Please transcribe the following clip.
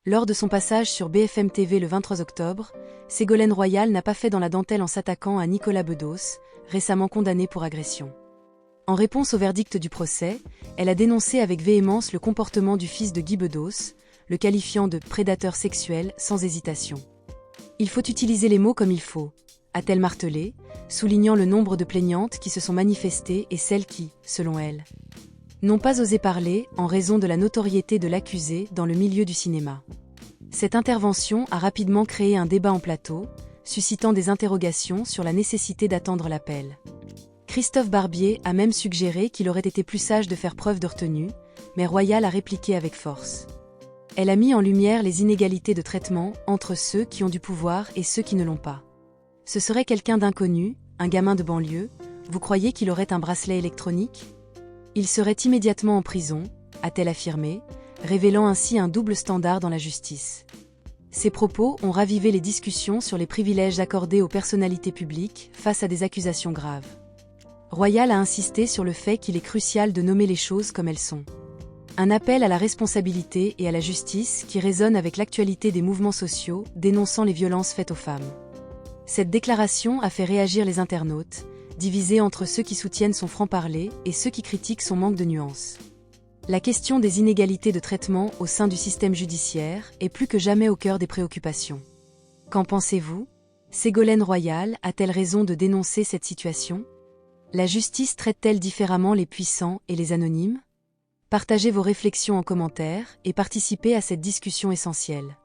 Lors de son passage sur BFM TV le 23 octobre, Ségolène Royal n'a pas fait dans la dentelle en s'attaquant à Nicolas Bedos, récemment condamné pour agression. En réponse au verdict du procès, elle a dénoncé avec véhémence le comportement du fils de Guy Bedos, le qualifiant de prédateur sexuel sans hésitation. Il faut utiliser les mots comme il faut, a-t-elle martelé, soulignant le nombre de plaignantes qui se sont manifestées et celles qui, selon elle, n'ont pas osé parler en raison de la notoriété de l'accusé dans le milieu du cinéma. Cette intervention a rapidement créé un débat en plateau, suscitant des interrogations sur la nécessité d'attendre l'appel. Christophe Barbier a même suggéré qu'il aurait été plus sage de faire preuve de retenue, mais Royal a répliqué avec force. Elle a mis en lumière les inégalités de traitement entre ceux qui ont du pouvoir et ceux qui ne l'ont pas. Ce serait quelqu'un d'inconnu, un gamin de banlieue, vous croyez qu'il aurait un bracelet électronique ? Il serait immédiatement en prison, a-t-elle affirmé, révélant ainsi un double standard dans la justice. Ces propos ont ravivé les discussions sur les privilèges accordés aux personnalités publiques face à des accusations graves. Royal a insisté sur le fait qu'il est crucial de nommer les choses comme elles sont. Un appel à la responsabilité et à la justice qui résonne avec l'actualité des mouvements sociaux dénonçant les violences faites aux femmes. Cette déclaration a fait réagir les internautes, divisés entre ceux qui soutiennent son franc-parler et ceux qui critiquent son manque de nuances. La question des inégalités de traitement au sein du système judiciaire est plus que jamais au cœur des préoccupations. Qu'en pensez-vous ? Ségolène Royal a-t-elle raison de dénoncer cette situation ? La justice traite-t-elle différemment les puissants et les anonymes ? Partagez vos réflexions en commentaire et participez à cette discussion essentielle.